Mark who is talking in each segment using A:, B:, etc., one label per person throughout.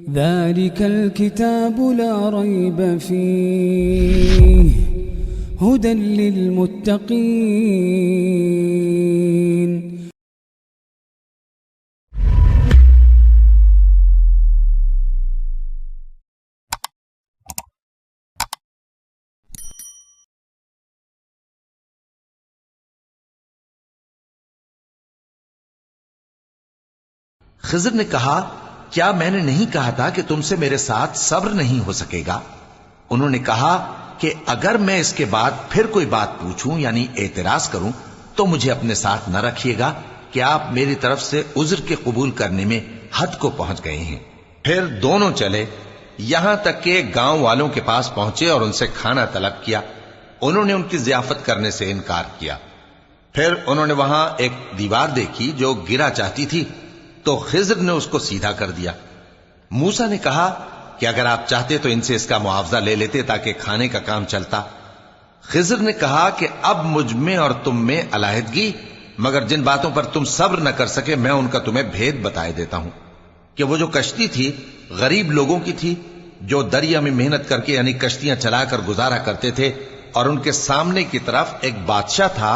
A: ذلك الكتاب لا ريب فيه هدى للمتقين.
B: خضر نے کہا کیا میں نے نہیں کہا تھا کہ تم سے میرے ساتھ صبر نہیں ہو سکے گا؟ انہوں نے کہا کہ اگر میں اس کے بعد پھر کوئی بات پوچھوں یعنی اعتراض کروں تو مجھے اپنے ساتھ نہ رکھیے گا کہ آپ میری طرف سے عذر کے قبول کرنے میں حد کو پہنچ گئے ہیں. پھر دونوں چلے یہاں تک کہ گاؤں والوں کے پاس پہنچے اور ان سے کھانا طلب کیا. انہوں نے ان کی ضیافت کرنے سے انکار کیا. پھر انہوں نے وہاں ایک دیوار دیکھی جو گرا چاہتی تھی تو خضر نے اس کو سیدھا کر دیا. موسیٰ نے کہا کہ اگر آپ چاہتے تو ان سے اس کا معاوضہ لے لیتے تاکہ کھانے کا کام چلتا. خضر نے کہا کہ اب مجھ میں اور تم میں علیحدگی، مگر جن باتوں پر تم صبر نہ کر سکے میں ان کا تمہیں بھید بتائے دیتا ہوں کہ وہ جو کشتی تھی غریب لوگوں کی تھی جو دریا میں محنت کر کے یعنی کشتیاں چلا کر گزارا کرتے تھے، اور ان کے سامنے کی طرف ایک بادشاہ تھا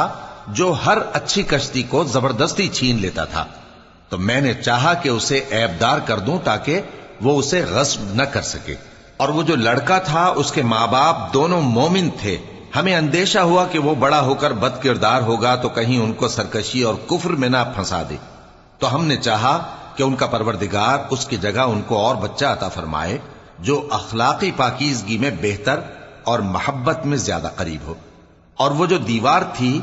B: جو ہر اچھی کشتی کو زبردستی چھین لیتا تھا. تو میں نے چاہا کہ اسے عیبدار کر دوں تاکہ وہ اسے غصب نہ کر سکے. اور وہ جو لڑکا تھا اس کے ماں باپ دونوں مومن تھے. ہمیں اندیشہ ہوا کہ وہ بڑا ہو کر بد کردار ہوگا تو کہیں ان کو سرکشی اور کفر میں نہ پھنسا دے. تو ہم نے چاہا کہ ان کا پروردگار اس کی جگہ ان کو اور بچہ عطا فرمائے جو اخلاقی پاکیزگی میں بہتر اور محبت میں زیادہ قریب ہو. اور وہ جو دیوار تھی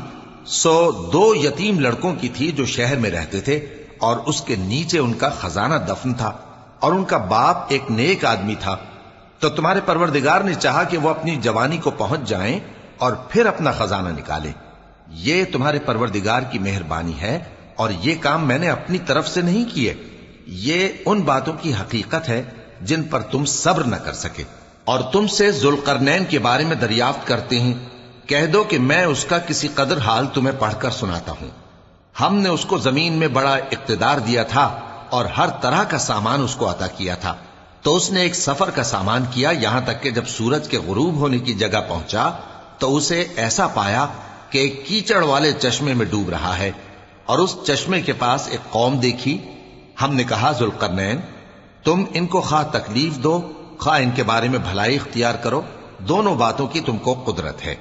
B: سو 2 یتیم لڑکوں کی تھی جو شہر میں رہتے تھے، اور اس کے نیچے ان کا خزانہ دفن تھا، اور ان کا باپ ایک نیک آدمی تھا. تو تمہارے پروردگار نے چاہا کہ وہ اپنی جوانی کو پہنچ جائیں اور پھر اپنا خزانہ نکالیں. یہ تمہارے پروردگار کی مہربانی ہے اور یہ کام میں نے اپنی طرف سے نہیں کیے. یہ ان باتوں کی حقیقت ہے جن پر تم صبر نہ کر سکے. اور تم سے ذوالقرنین کے بارے میں دریافت کرتے ہیں، کہہ دو کہ میں اس کا کسی قدر حال تمہیں پڑھ کر سناتا ہوں. ہم نے اس کو زمین میں بڑا اقتدار دیا تھا اور ہر طرح کا سامان اس کو عطا کیا تھا. تو اس نے ایک سفر کا سامان کیا یہاں تک کہ جب سورج کے غروب ہونے کی جگہ پہنچا تو اسے ایسا پایا کہ ایک کیچڑ والے چشمے میں ڈوب رہا ہے، اور اس چشمے کے پاس ایک قوم دیکھی. ہم نے کہا ذوالقرنین تم ان کو خواہ تکلیف دو خواہ ان کے بارے میں بھلائی اختیار کرو، دونوں باتوں کی تم کو قدرت ہے.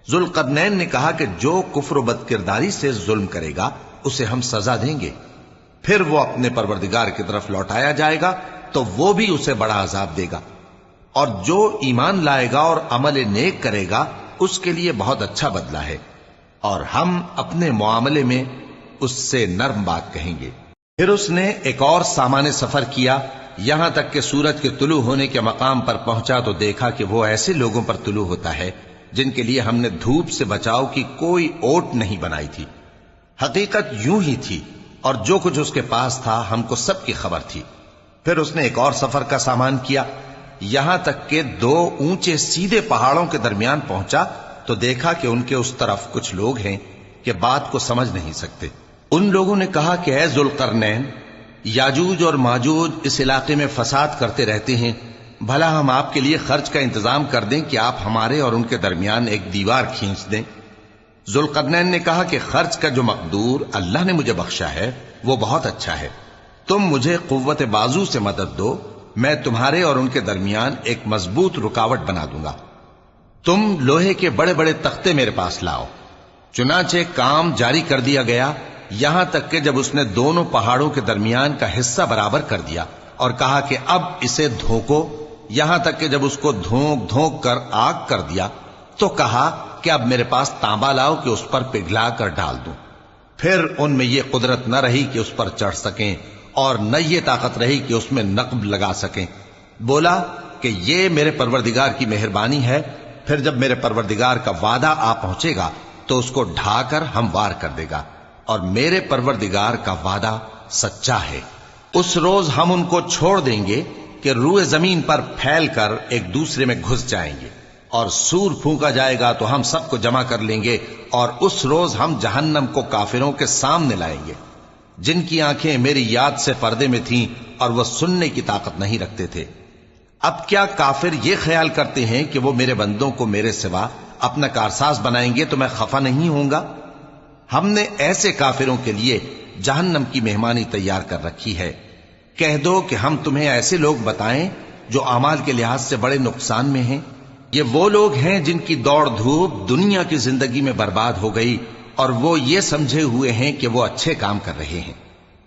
B: ذوالقرنین نے کہا کہ جو کفر و بد کرداری سے ظلم کرے گا اسے ہم سزا دیں گے، پھر وہ اپنے پروردگار کی طرف لوٹایا جائے گا تو وہ بھی اسے بڑا عذاب دے گا. اور جو ایمان لائے گا اور عمل نیک کرے گا اس کے لیے بہت اچھا بدلہ ہے، اور ہم اپنے معاملے میں اس سے نرم بات کہیں گے. پھر اس نے ایک اور سامان سفر کیا یہاں تک کہ سورج کے طلوع ہونے کے مقام پر پہنچا تو دیکھا کہ وہ ایسے لوگوں پر طلوع ہوتا ہے جن کے لیے ہم نے دھوپ سے بچاؤ کی کوئی اوٹ نہیں بنائی تھی. حقیقت یوں ہی تھی اور جو کچھ اس کے پاس تھا ہم کو سب کی خبر تھی. پھر اس نے ایک اور سفر کا سامان کیا یہاں تک کہ 2 اونچے سیدھے پہاڑوں کے درمیان پہنچا تو دیکھا کہ ان کے اس طرف کچھ لوگ ہیں کہ بات کو سمجھ نہیں سکتے. ان لوگوں نے کہا کہ اے ذوالقرنین یاجوج اور ماجوج اس علاقے میں فساد کرتے رہتے ہیں، بھلا ہم آپ کے لیے خرچ کا انتظام کر دیں کہ آپ ہمارے اور ان کے درمیان ایک دیوار کھینچ دیں. ذوالقرنین نے کہا کہ خرچ کا جو مقدور اللہ نے مجھے بخشا ہے وہ بہت اچھا ہے. تم مجھے قوت بازو سے مدد دو، میں تمہارے اور ان کے درمیان ایک مضبوط رکاوٹ بنا دوں گا. تم لوہے کے بڑے بڑے تختے میرے پاس لاؤ. چنانچہ کام جاری کر دیا گیا یہاں تک کہ جب اس نے دونوں پہاڑوں کے درمیان کا حصہ برابر کر دیا اور کہا کہ اب اسے دھوکو، یہاں تک کہ جب اس کو دھونک دھونک کر آگ کر دیا تو کہا کہ اب میرے پاس تانبا لاؤ کہ اس پر پگھلا کر ڈال دوں. پھر ان میں یہ قدرت نہ رہی کہ اس پر چڑھ سکیں اور نہ یہ طاقت رہی کہ اس میں نقب لگا سکیں. بولا کہ یہ میرے پروردگار کی مہربانی ہے. پھر جب میرے پروردگار کا وعدہ آ پہنچے گا تو اس کو ڈھا کر ہموار کر دے گا، اور میرے پروردگار کا وعدہ سچا ہے. اس روز ہم ان کو چھوڑ دیں گے کہ روئے زمین پر پھیل کر ایک دوسرے میں گھس جائیں گے، اور سور پھونکا جائے گا تو ہم سب کو جمع کر لیں گے، اور اس روز ہم جہنم کو کافروں کے سامنے لائیں گے. جن کی آنکھیں میری یاد سے پردے میں تھیں اور وہ سننے کی طاقت نہیں رکھتے تھے۔ اب کیا کافر یہ خیال کرتے ہیں کہ وہ میرے بندوں کو میرے سوا اپنا کارساز بنائیں گے تو میں خفا نہیں ہوں گا؟ ہم نے ایسے کافروں کے لیے جہنم کی مہمانی تیار کر رکھی ہے۔ کہہ دو کہ ہم تمہیں ایسے لوگ بتائیں جو اعمال کے لحاظ سے بڑے نقصان میں ہیں۔ یہ وہ لوگ ہیں جن کی دوڑ دھوپ دنیا کی زندگی میں برباد ہو گئی اور وہ یہ سمجھے ہوئے ہیں کہ وہ اچھے کام کر رہے ہیں۔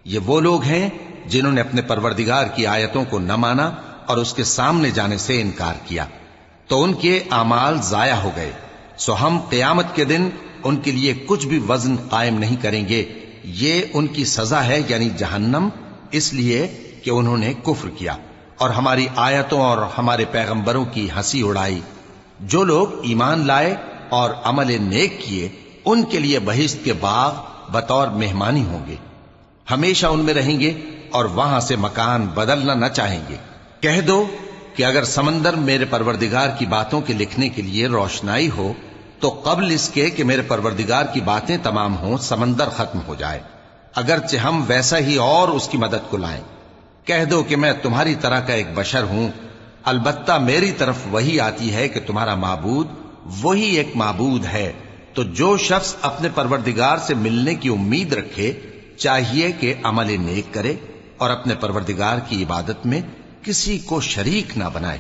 B: یہ وہ لوگ ہیں جنہوں نے اپنے پروردگار کی آیتوں کو نہ مانا اور اس کے سامنے جانے سے انکار کیا، تو ان کے اعمال ضائع ہو گئے۔ سو ہم قیامت کے دن ان کے لیے کچھ بھی وزن قائم نہیں کریں گے۔ یہ ان کی سزا ہے، یعنی جہنم، اس لیے کہ انہوں نے کفر کیا اور ہماری آیتوں اور ہمارے پیغمبروں کی ہنسی اڑائی۔ جو لوگ ایمان لائے اور عمل نیک کیے ان کے لیے بہشت کے باغ بطور مہمانی ہوں گے، ہمیشہ ان میں رہیں گے اور وہاں سے مکان بدلنا نہ چاہیں گے۔ کہہ دو کہ اگر سمندر میرے پروردگار کی باتوں کے لکھنے کے لیے روشنائی ہو تو قبل اس کے کہ میرے پروردگار کی باتیں تمام ہوں سمندر ختم ہو جائے، اگرچہ ہم ویسا ہی اور اس کی مدد کو لائیں۔ کہہ دو کہ میں تمہاری طرح کا ایک بشر ہوں، البتہ میری طرف وہی آتی ہے کہ تمہارا معبود وہی ایک معبود ہے۔ تو جو شخص اپنے پروردگار سے ملنے کی امید رکھے چاہیے کہ عمل نیک کرے اور اپنے پروردگار کی عبادت میں کسی کو شریک نہ بنائے۔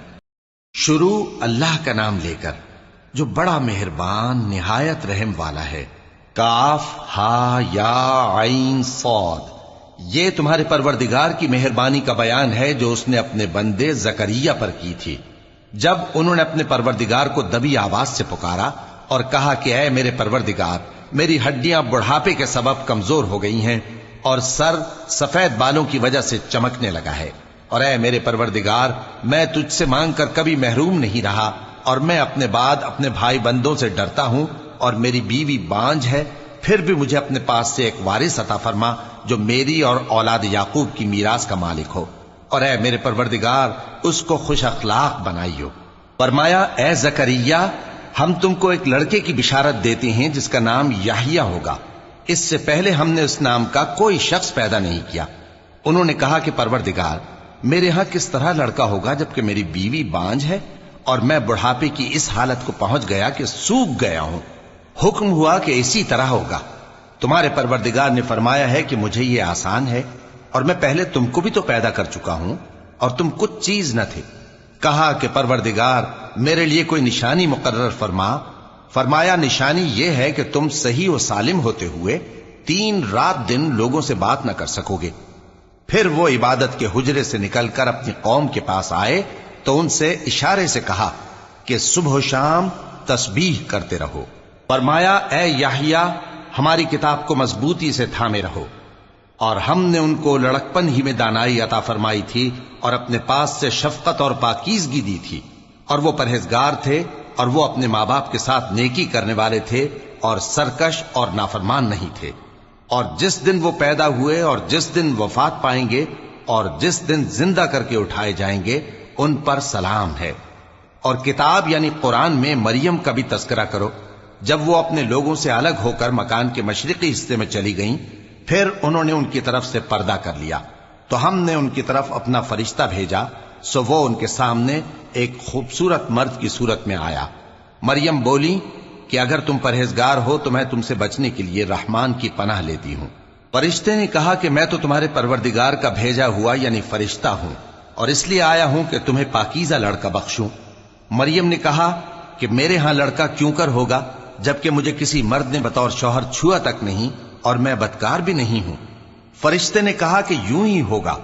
B: شروع اللہ کا نام لے کر جو بڑا مہربان نہایت رحم والا ہے۔ کاف ہا یا عین صاد، یہ تمہارے پروردگار کی مہربانی کا بیان ہے جو اس نے اپنے بندے زکریا پر کی تھی جب انہوں نے اپنے پروردگار کو دبی آواز سے پکارا اور کہا کہ اے میرے پروردگار، میری ہڈیاں بڑھاپے کے سبب کمزور ہو گئی ہیں اور سر سفید بالوں کی وجہ سے چمکنے لگا ہے، اور اے میرے پروردگار، میں تجھ سے مانگ کر کبھی محروم نہیں رہا اور میں اپنے بعد اپنے بھائی بندوں سے ڈرتا ہوں اور میری بیوی بانجھ ہے، پھر بھی مجھے اپنے پاس سے ایک وارث عطا فرما جو میری اور اولاد یعقوب کی میراث کا مالک ہو، اور اے میرے پروردگار اس کو خوش اخلاق بنائیو۔ فرمایا اے زکریا، ہم تم کو ایک لڑکے کی بشارت دیتے ہیں جس کا نام یحییٰ ہوگا۔ اس سے پہلے ہم نے اس نام کا کوئی شخص پیدا نہیں کیا۔ انہوں نے کہا کہ پروردگار، میرے ہاں کس طرح لڑکا ہوگا جبکہ میری بیوی بانجھ ہے اور میں بڑھاپے کی اس حالت کو پہنچ گیا کہ سوکھ گیا ہوں۔ حکم ہوا کہ اسی طرح ہوگا۔ تمہارے پروردگار نے فرمایا ہے کہ مجھے یہ آسان ہے اور میں پہلے تم کو بھی تو پیدا کر چکا ہوں اور تم کچھ چیز نہ تھے۔ کہا کہ پروردگار میرے لیے کوئی نشانی مقرر فرما۔ فرمایا نشانی یہ ہے کہ تم صحیح و سالم ہوتے ہوئے 3 رات دن لوگوں سے بات نہ کر سکو گے۔ پھر وہ عبادت کے حجرے سے نکل کر اپنی قوم کے پاس آئے تو ان سے اشارے سے کہا کہ صبح و شام تسبیح کرتے رہو۔ فرمایا اے یحییٰ، ہماری کتاب کو مضبوطی سے تھامے رہو، اور ہم نے ان کو لڑکپن ہی میں دانائی عطا فرمائی تھی اور اپنے پاس سے شفقت اور پاکیزگی دی تھی، اور وہ پرہیزگار تھے اور وہ اپنے ماں باپ کے ساتھ نیکی کرنے والے تھے اور سرکش اور نافرمان نہیں تھے۔ اور جس دن وہ پیدا ہوئے اور جس دن وفات پائیں گے اور جس دن زندہ کر کے اٹھائے جائیں گے ان پر سلام ہے۔ اور کتاب یعنی قرآن میں مریم کا بھی تذکرہ کرو۔ جب وہ اپنے لوگوں سے الگ ہو کر مکان کے مشرقی حصے میں چلی گئیں، پھر انہوں نے ان کی طرف سے پردہ کر لیا، تو ہم نے ان کی طرف اپنا فرشتہ بھیجا، سو وہ ان کے سامنے ایک خوبصورت مرد کی صورت میں آیا۔ مریم بولی کہ اگر تم پرہیزگار ہو تو میں تم سے بچنے کے لیے رحمان کی پناہ لیتی ہوں۔ فرشتے نے کہا کہ میں تو تمہارے پروردگار کا بھیجا ہوا یعنی فرشتہ ہوں، اور اس لیے آیا ہوں کہ تمہیں پاکیزہ لڑکا بخشوں۔ مریم نے کہا کہ میرے ہاں لڑکا کیوں کر ہوگا جبکہ مجھے کسی مرد نے بطور شوہر چھوا تک نہیں اور میں بدکار بھی نہیں ہوں۔ فرشتے نے کہا کہ یوں ہی ہوگا۔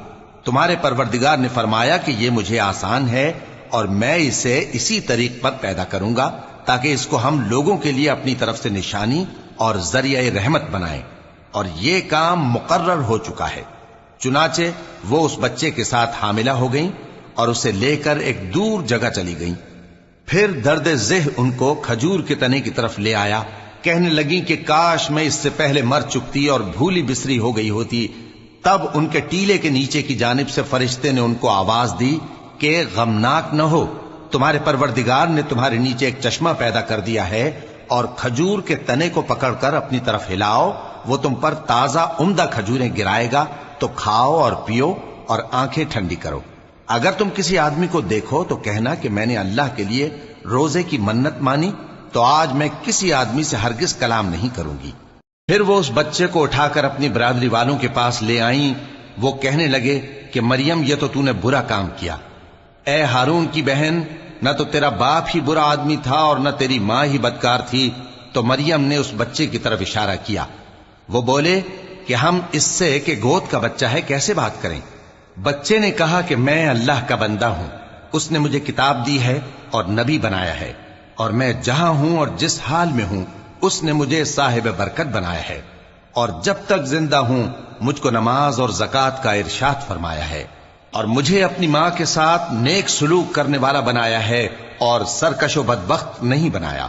B: تمہارے پروردگار نے فرمایا کہ یہ مجھے آسان ہے اور میں اسے اسی طریق پر پیدا کروں گا تاکہ اس کو ہم لوگوں کے لیے اپنی طرف سے نشانی اور ذریعہ رحمت بنائیں، اور یہ کام مقرر ہو چکا ہے۔ چنانچہ وہ اس بچے کے ساتھ حاملہ ہو گئیں اور اسے لے کر ایک دور جگہ چلی گئیں۔ پھر درد ذہ ان کو کھجور کے تنے کی طرف لے آیا، کہنے لگیں کہ کاش میں اس سے پہلے مر چکتی اور بھولی بسری ہو گئی ہوتی۔ تب ان کے ٹیلے کے نیچے کی جانب سے فرشتے نے ان کو آواز دی کہ غمناک نہ ہو، تمہارے پروردگار نے تمہارے نیچے ایک چشمہ پیدا کر دیا ہے، اور کھجور کے تنے کو پکڑ کر اپنی طرف ہلاؤ، وہ تم پر تازہ عمدہ کھجوریں گرائے گا، تو کھاؤ اور پیو اور آنکھیں ٹھنڈی کرو۔ اگر تم کسی آدمی کو دیکھو تو کہنا کہ میں نے اللہ کے لیے روزے کی منت مانی، تو آج میں کسی آدمی سے ہرگز کلام نہیں کروں گی۔ پھر وہ اس بچے کو اٹھا کر اپنی برادری والوں کے پاس لے آئیں۔ وہ کہنے لگے کہ مریم، یہ تو نے برا کام کیا۔ اے ہارون کی بہن، نہ تو تیرا باپ ہی برا آدمی تھا اور نہ تیری ماں ہی بدکار تھی۔ تو مریم نے اس بچے کی طرف اشارہ کیا۔ وہ بولے کہ ہم اس سے کہ گود کا بچہ ہے کیسے بات کریں؟ بچے نے کہا کہ میں اللہ کا بندہ ہوں، اس نے مجھے کتاب دی ہے اور نبی بنایا ہے، اور میں جہاں ہوں اور جس حال میں ہوں اس نے مجھے صاحب برکت بنایا ہے، اور جب تک زندہ ہوں مجھ کو نماز اور زکوٰۃ کا ارشاد فرمایا ہے، اور مجھے اپنی ماں کے ساتھ نیک سلوک کرنے والا بنایا ہے اور سرکش و بدبخت نہیں بنایا،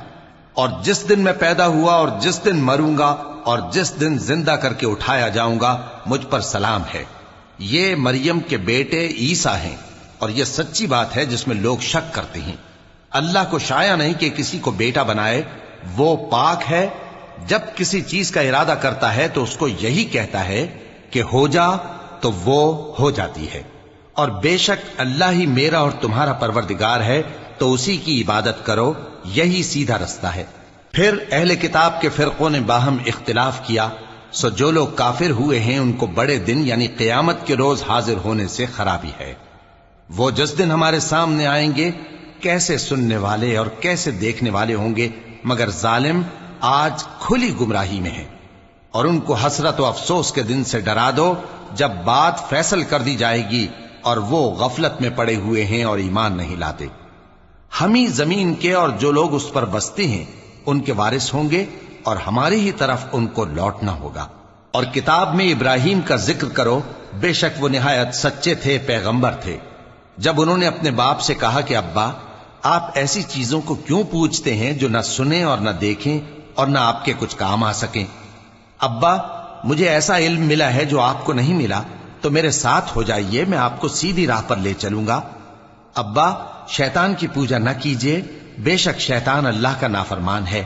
B: اور جس دن میں پیدا ہوا اور جس دن مروں گا اور جس دن زندہ کر کے اٹھایا جاؤں گا مجھ پر سلام ہے۔ یہ مریم کے بیٹے عیسیٰ ہیں، اور یہ سچی بات ہے جس میں لوگ شک کرتے ہیں۔ اللہ کو شایع نہیں کہ کسی کو بیٹا بنائے، وہ پاک ہے۔ جب کسی چیز کا ارادہ کرتا ہے تو اس کو یہی کہتا ہے کہ ہو جا، تو وہ ہو جاتی ہے۔ اور بے شک اللہ ہی میرا اور تمہارا پروردگار ہے، تو اسی کی عبادت کرو، یہی سیدھا رستہ ہے۔ پھر اہل کتاب کے فرقوں نے باہم اختلاف کیا، سو جو لوگ کافر ہوئے ہیں ان کو بڑے دن یعنی قیامت کے روز حاضر ہونے سے خرابی ہے۔ وہ جس دن ہمارے سامنے آئیں گے کیسے سننے والے اور کیسے دیکھنے والے ہوں گے، مگر ظالم آج کھلی گمراہی میں ہیں۔ اور ان کو حسرت و افسوس کے دن سے ڈرا دو جب بات فیصل کر دی جائے گی اور وہ غفلت میں پڑے ہوئے ہیں اور ایمان نہیں لاتے۔ ہم ہی زمین کے اور جو لوگ اس پر بستے ہیں ان کے وارث ہوں گے، اور ہماری ہی طرف ان کو لوٹنا ہوگا۔ اور کتاب میں ابراہیم کا ذکر کرو، بے شک وہ نہایت سچے تھے، پیغمبر تھے۔ جب انہوں نے اپنے باپ سے کہا کہ ابا، آپ ایسی چیزوں کو کیوں پوچھتے ہیں جو نہ سنیں اور نہ دیکھیں اور نہ آپ کے کچھ کام آ سکیں؟ ابا، مجھے ایسا علم ملا ہے جو آپ کو نہیں ملا، تو میرے ساتھ ہو جائیے، میں آپ کو سیدھی راہ پر لے چلوں گا۔ ابا، شیطان کی پوجا نہ کیجیے، بے شک شیطان اللہ کا نافرمان ہے۔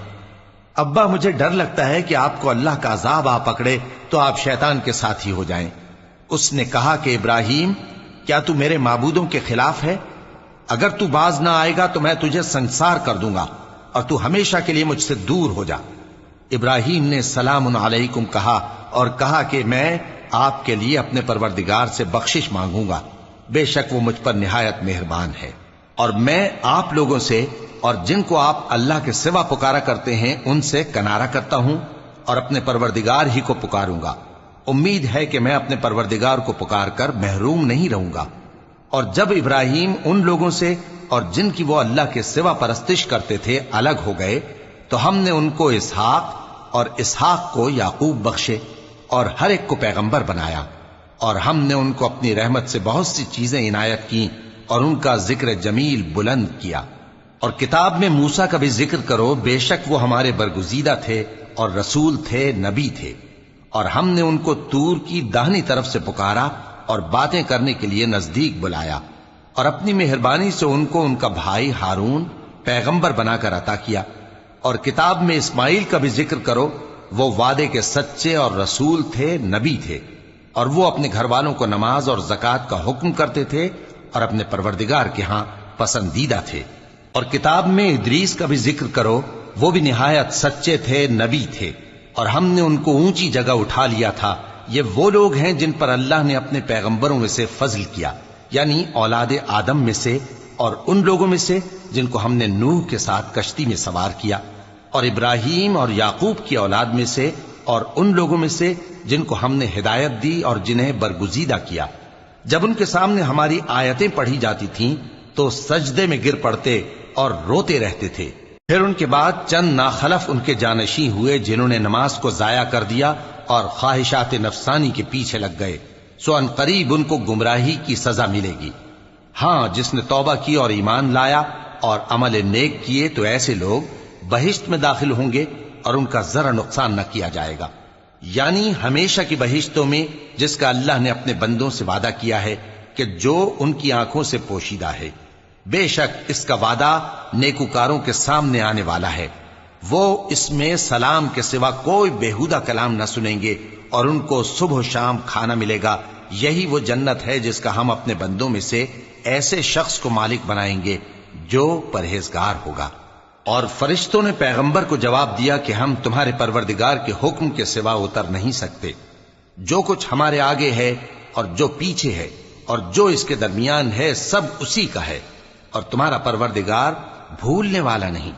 B: ابا، مجھے ڈر لگتا ہے کہ آپ کو اللہ کا عذاب آ پکڑے تو آپ شیطان کے ساتھ ہی ہو جائیں۔ اس نے کہا کہ ابراہیم، کیا تو میرے معبودوں کے خلاف ہے؟ اگر تو باز نہ آئے گا تو میں تجھے سنسار کر دوں گا اور تو ہمیشہ کے لیے مجھ سے دور ہو جا۔ ابراہیم نے سلام علیکم کہا اور کہا کہ میں آپ کے لیے اپنے پروردگار سے بخشش مانگوں گا، بے شک وہ مجھ پر نہایت مہربان ہے۔ اور میں آپ لوگوں سے اور جن کو آپ اللہ کے سوا پکارا کرتے ہیں ان سے کنارہ کرتا ہوں اور اپنے پروردگار ہی کو پکاروں گا۔ امید ہے کہ میں اپنے پروردگار کو پکار کر محروم نہیں رہوں گا۔ اور جب ابراہیم ان لوگوں سے اور جن کی وہ اللہ کے سوا پرستش کرتے تھے الگ ہو گئے تو ہم نے ان کو اسحاق اور اسحاق کو یعقوب بخشے اور ہر ایک کو پیغمبر بنایا، اور ہم نے ان کو اپنی رحمت سے بہت سی چیزیں عنایت کی اور ان کا ذکر جمیل بلند کیا۔ اور کتاب میں موسیٰ کا بھی ذکر کرو، بے شک وہ ہمارے برگزیدہ تھے اور رسول تھے، نبی تھے، اور ہم نے ان کو طور کی داہنی طرف سے پکارا اور باتیں کرنے کے لیے نزدیک بلایا، اور اپنی مہربانی سے ان کو ان کا بھائی ہارون پیغمبر بنا کر عطا کیا۔ اور کتاب میں اسماعیل کا بھی ذکر کرو، وہ وعدے کے سچے اور رسول تھے، نبی تھے، اور وہ اپنے گھر والوں کو نماز اور زکوٰۃ کا حکم کرتے تھے اور اپنے پروردگار کے ہاں پسندیدہ تھے۔ اور کتاب میں ادریس کا بھی ذکر کرو، وہ بھی نہایت سچے تھے، نبی تھے، اور ہم نے ان کو اونچی جگہ اٹھا لیا تھا۔ یہ وہ لوگ ہیں جن پر اللہ نے اپنے پیغمبروں میں سے فضل کیا، یعنی اولاد آدم میں سے، اور ان لوگوں میں سے جن کو ہم نے نوح کے ساتھ کشتی میں سوار کیا، اور ابراہیم اور یعقوب کی اولاد میں سے، اور ان لوگوں میں سے جن کو ہم نے ہدایت دی اور جنہیں برگزیدہ کیا۔ جب ان کے سامنے ہماری آیتیں پڑھی جاتی تھیں تو سجدے میں گر پڑتے اور روتے رہتے تھے۔ پھر ان کے بعد چند ناخلف ان کے جانشین ہوئے جنہوں نے نماز کو ضائع کر دیا اور خواہشات نفسانی کے پیچھے لگ گئے، سو ان قریب ان کو گمراہی کی سزا ملے گی۔ ہاں، جس نے توبہ کی اور ایمان لایا اور عمل نیک کیے تو ایسے لوگ بہشت میں داخل ہوں گے اور ان کا ذرا نقصان نہ کیا جائے گا، یعنی ہمیشہ کی بہشتوں میں جس کا اللہ نے اپنے بندوں سے وعدہ کیا ہے کہ جو ان کی آنکھوں سے پوشیدہ ہے۔ بے شک اس کا وعدہ نیکوکاروں کے سامنے آنے والا ہے، وہ اس میں سلام کے سوا کوئی بیہودہ کلام نہ سنیں گے، اور ان کو صبح و شام کھانا ملے گا، یہی وہ جنت ہے جس کا ہم اپنے بندوں میں سے ایسے شخص کو مالک بنائیں گے جو پرہیزگار ہوگا۔ اور فرشتوں نے پیغمبر کو جواب دیا کہ ہم تمہارے پروردگار کے حکم کے سوا اتر نہیں سکتے۔ جو کچھ ہمارے آگے ہے اور جو پیچھے ہے اور جو اس کے درمیان ہے سب اسی کا ہے، اور تمہارا پروردگار بھولنے والا نہیں۔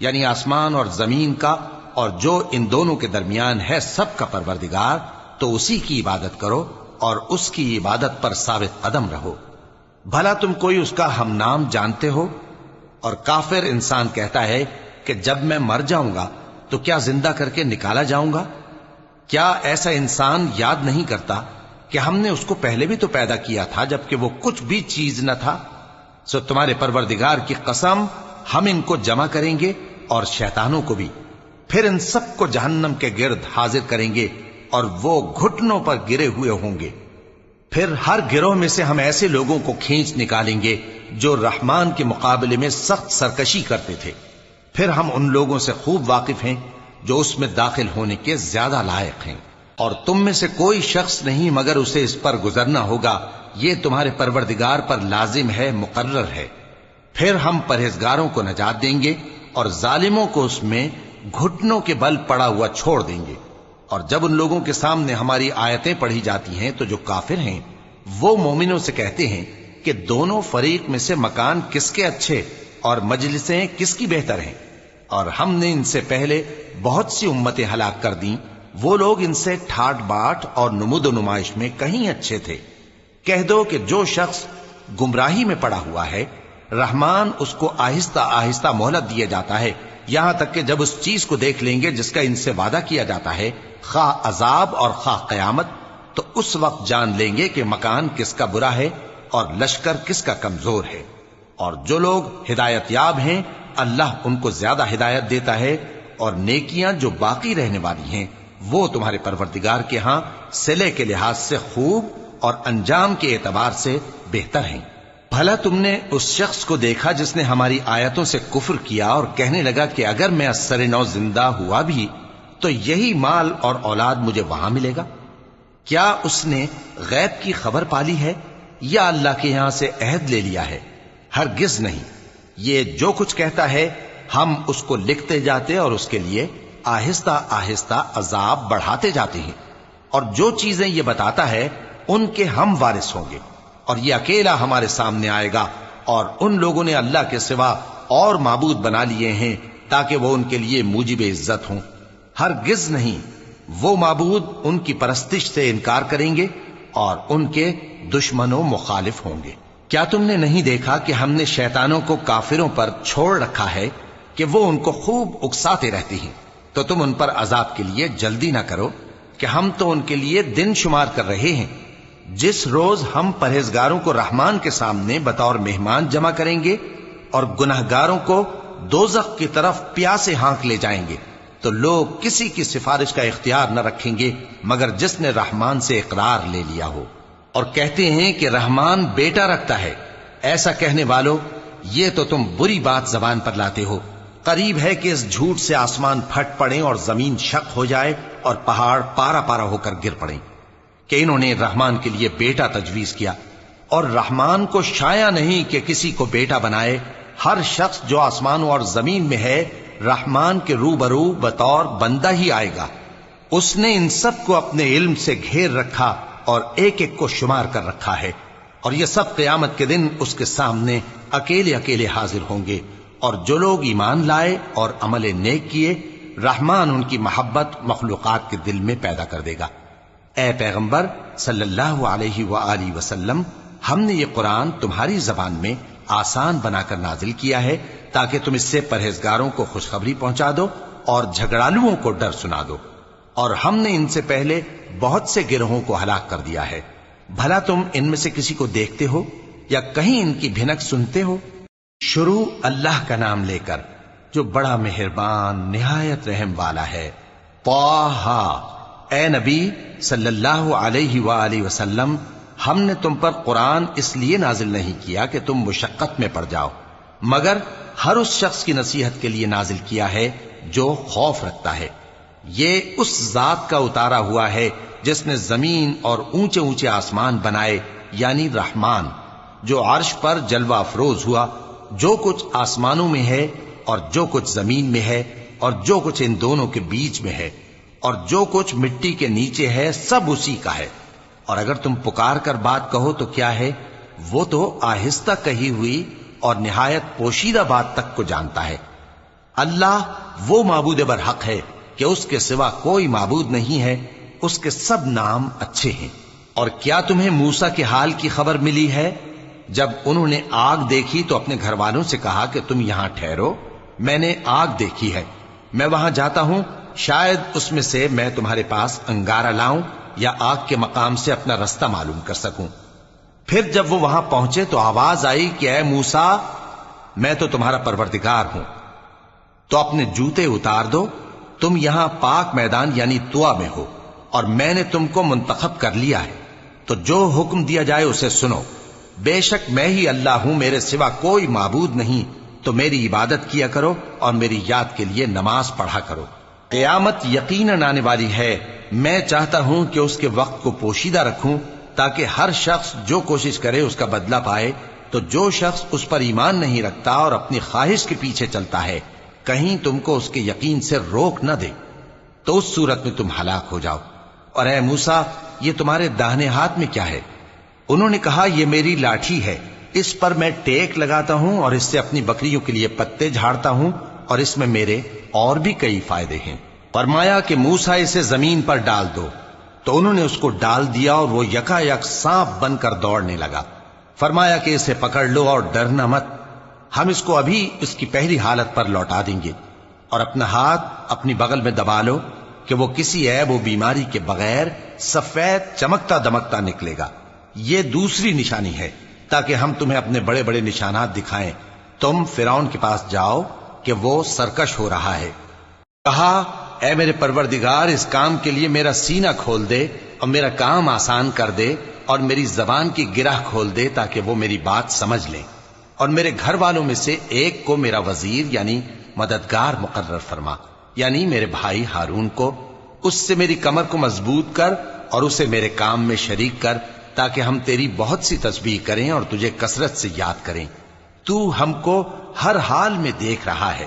B: یعنی آسمان اور زمین کا اور جو ان دونوں کے درمیان ہے سب کا پروردگار، تو اسی کی عبادت کرو اور اس کی عبادت پر ثابت قدم رہو۔ بھلا تم کوئی اس کا ہم نام جانتے ہو؟ اور کافر انسان کہتا ہے کہ جب میں مر جاؤں گا تو کیا زندہ کر کے نکالا جاؤں گا؟ کیا ایسا انسان یاد نہیں کرتا کہ ہم نے اس کو پہلے بھی تو پیدا کیا تھا جبکہ وہ کچھ بھی چیز نہ تھا؟ سو تمہارے پروردگار کی قسم، ہم ان کو جمع کریں گے اور شیطانوں کو بھی، پھر ان سب کو جہنم کے گرد حاضر کریں گے اور وہ گھٹنوں پر گرے ہوئے ہوں گے۔ پھر ہر گروہ میں سے ہم ایسے لوگوں کو کھینچ نکالیں گے جو رحمان کے مقابلے میں سخت سرکشی کرتے تھے، پھر ہم ان لوگوں سے خوب واقف ہیں جو اس میں داخل ہونے کے زیادہ لائق ہیں، اور تم میں سے کوئی شخص نہیں مگر اسے اس پر گزرنا ہوگا، یہ تمہارے پروردگار پر لازم ہے، مقرر ہے۔ پھر ہم پرہیزگاروں کو نجات دیں گے اور ظالموں کو اس میں گھٹنوں کے بل پڑا ہوا چھوڑ دیں گے۔ اور جب ان لوگوں کے سامنے ہماری آیتیں پڑھی جاتی ہیں تو جو کافر ہیں وہ مومنوں سے کہتے ہیں کہ دونوں فریق میں سے مکان کس کے اچھے اور مجلسیں کس کی بہتر ہیں، اور ہم نے ان سے پہلے بہت سی امتیں ہلاک کر دیں، وہ لوگ ان سے ٹھاٹ باٹ اور نمود و نمائش میں کہیں اچھے تھے۔ کہہ دو کہ جو شخص گمراہی میں پڑا ہوا ہے، رحمان اس کو آہستہ آہستہ مہلت دیا جاتا ہے، یہاں تک کہ جب اس چیز کو دیکھ لیں گے جس کا ان سے وعدہ کیا جاتا ہے، خواہ عذاب اور خواہ قیامت، تو اس وقت جان لیں گے کہ مکان کس کا برا ہے اور لشکر کس کا کمزور ہے۔ اور جو لوگ ہدایت یاب ہیں اللہ ان کو زیادہ ہدایت دیتا ہے، اور نیکیاں جو باقی رہنے والی ہیں وہ تمہارے پروردگار کے ہاں صلے کے لحاظ سے خوب اور انجام کے اعتبار سے بہتر ہیں۔ بھلا تم نے اس شخص کو دیکھا جس نے ہماری آیتوں سے کفر کیا اور کہنے لگا کہ اگر میں اثر نو زندہ ہوا بھی تو یہی مال اور اولاد مجھے وہاں ملے گا؟ کیا اس نے غیب کی خبر پالی ہے یا اللہ کے یہاں سے عہد لے لیا ہے؟ ہرگز نہیں۔ یہ جو کچھ کہتا ہے ہم اس کو لکھتے جاتے اور اس کے لیے آہستہ آہستہ عذاب بڑھاتے جاتے ہیں، اور جو چیزیں یہ بتاتا ہے ان کے ہم وارث ہوں گے، اور یہ اکیلا ہمارے سامنے آئے گا۔ اور ان لوگوں نے اللہ کے سوا اور معبود بنا لیے ہیں تاکہ وہ ان کے لیے موجب عزت ہوں۔ ہرگز نہیں، وہ معبود ان کی پرستش سے انکار کریں گے اور ان کے دشمن و مخالف ہوں گے۔ کیا تم نے نہیں دیکھا کہ ہم نے شیطانوں کو کافروں پر چھوڑ رکھا ہے کہ وہ ان کو خوب اکساتے رہتی ہیں؟ تو تم ان پر عذاب کے لیے جلدی نہ کرو کہ ہم تو ان کے لیے دن شمار کر رہے ہیں۔ جس روز ہم پرہیزگاروں کو رحمان کے سامنے بطور مہمان جمع کریں گے اور گناہگاروں کو دوزخ کی طرف پیاسے ہانک لے جائیں گے، تو لوگ کسی کی سفارش کا اختیار نہ رکھیں گے مگر جس نے رحمان سے اقرار لے لیا ہو، اور کہتے ہیں کہ رحمان بیٹا رکھتا ہے۔ ایسا کہنے والوں، یہ تو تم بری بات زبان پر لاتے ہو۔ قریب ہے کہ اس جھوٹ سے آسمان پھٹ پڑیں اور زمین شق ہو جائے اور پہاڑ پارا پارا ہو کر گر پڑیں کہ انہوں نے رحمان کے لیے بیٹا تجویز کیا، اور رحمان کو شایع نہیں کہ کسی کو بیٹا بنائے۔ ہر شخص جو آسمانوں اور زمین میں ہے رحمان کے روبرو بطور بندہ ہی آئے گا۔ اس نے ان سب کو اپنے علم سے گھیر رکھا اور ایک ایک کو شمار کر رکھا ہے، اور یہ سب قیامت کے دن اس کے سامنے اکیلے اکیلے حاضر ہوں گے۔ اور جو لوگ ایمان لائے اور عمل نیک کیے، رحمان ان کی محبت مخلوقات کے دل میں پیدا کر دے گا۔ اے پیغمبر صلی اللہ علیہ وآلہ وسلم، ہم نے یہ قرآن تمہاری زبان میں آسان بنا کر نازل کیا ہے تاکہ تم اس سے پرہیزگاروں کو خوشخبری پہنچا دو اور جھگڑالوؤں کو ڈر سنا دو۔ اور ہم نے ان سے پہلے بہت سے گروہوں کو ہلاک کر دیا ہے۔ بھلا تم ان میں سے کسی کو دیکھتے ہو یا کہیں ان کی بھنک سنتے ہو؟ شروع اللہ کا نام لے کر جو بڑا مہربان نہایت رحم والا ہے۔ طٰہٰ، اے نبی صلی اللہ علیہ وآلہ وسلم، ہم نے تم پر قرآن اس لیے نازل نہیں کیا کہ تم مشقت میں پڑ جاؤ، مگر ہر اس شخص کی نصیحت کے لیے نازل کیا ہے جو خوف رکھتا ہے۔ یہ اس ذات کا اتارا ہوا ہے جس نے زمین اور اونچے اونچے آسمان بنائے یعنی رحمان، جو عرش پر جلوہ افروز ہوا، جو کچھ آسمانوں میں ہے اور جو کچھ زمین میں ہے اور جو کچھ ان دونوں کے بیچ میں ہے اور جو کچھ مٹی کے نیچے ہے، سب اسی کا ہے۔ اور اگر تم پکار کر بات کہو تو کیا ہے، وہ تو آہستہ کہی ہوئی اور نہایت پوشیدہ بات تک کو جانتا ہے۔ اللہ وہ معبود برحق ہے کہ اس کے سوا کوئی معبود نہیں ہے، اس کے سب نام اچھے ہیں۔ اور کیا تمہیں موسیٰ کے حال کی خبر ملی ہے؟ جب انہوں نے آگ دیکھی تو اپنے گھر والوں سے کہا کہ تم یہاں ٹھہرو، میں نے آگ دیکھی ہے، میں وہاں جاتا ہوں، شاید اس میں سے میں تمہارے پاس انگارہ لاؤں یا آگ کے مقام سے اپنا رستہ معلوم کر سکوں۔ پھر جب وہ وہاں پہنچے تو آواز آئی کہ اے موسیٰ، میں تو تمہارا پروردگار ہوں، تو اپنے جوتے اتار دو، تم یہاں پاک میدان یعنی طویٰ میں ہو، اور میں نے تم کو منتخب کر لیا ہے، تو جو حکم دیا جائے اسے سنو۔ بے شک میں ہی اللہ ہوں، میرے سوا کوئی معبود نہیں، تو میری عبادت کیا کرو اور میری یاد کے لیے نماز پڑھا کرو۔ قیامت یقیناً آنے والی ہے، میں چاہتا ہوں کہ اس کے وقت کو پوشیدہ رکھوں تاکہ ہر شخص جو کوشش کرے اس کا بدلہ پائے، تو جو شخص اس پر ایمان نہیں رکھتا اور اپنی خواہش کے پیچھے چلتا ہے، کہیں تم کو اس کے یقین سے روک نہ دے، تو اس صورت میں تم ہلاک ہو جاؤ۔ اور اے موسیٰ، یہ تمہارے داہنے ہاتھ میں کیا ہے؟ انہوں نے کہا یہ میری لاٹھی ہے، اس پر میں ٹیک لگاتا ہوں اور اس سے اپنی بکریوں کے لیے پتے جھاڑتا ہوں، اور اس میں میرے اور بھی کئی فائدے ہیں۔ فرمایا کہ موسیٰ اسے زمین پر ڈال دو، تو انہوں نے اس کو ڈال دیا اور وہ یکا یک سانپ بن کر دوڑنے لگا۔ فرمایا کہ اسے پکڑ لو اور ڈرنا مت، ہم اس کو ابھی اس کی پہلی حالت پر لوٹا دیں گے، اور اپنا ہاتھ اپنی بغل میں دبا لو کہ وہ کسی عیب و بیماری کے بغیر سفید چمکتا دمکتا نکلے گا۔ یہ دوسری نشانی ہے تاکہ ہم تمہیں اپنے بڑے بڑے نشانات دکھائیں۔ تم فرعون کے پاس جاؤ کہ وہ سرکش ہو رہا ہے۔ کہا اے میرے پروردگار، اس کام کے لیے میرا سینہ کھول دے اور میرا کام آسان کر دے، اور میری زبان کی گرہ کھول دے تاکہ وہ میری بات سمجھ لیں، اور میرے گھر والوں میں سے ایک کو میرا وزیر یعنی مددگار مقرر فرما، یعنی میرے بھائی ہارون کو، اس سے میری کمر کو مضبوط کر اور اسے میرے کام میں شریک کر، تاکہ ہم تیری بہت سی تسبیح کریں اور تجھے کثرت سے یاد کریں، تو ہم کو ہر حال میں دیکھ رہا ہے۔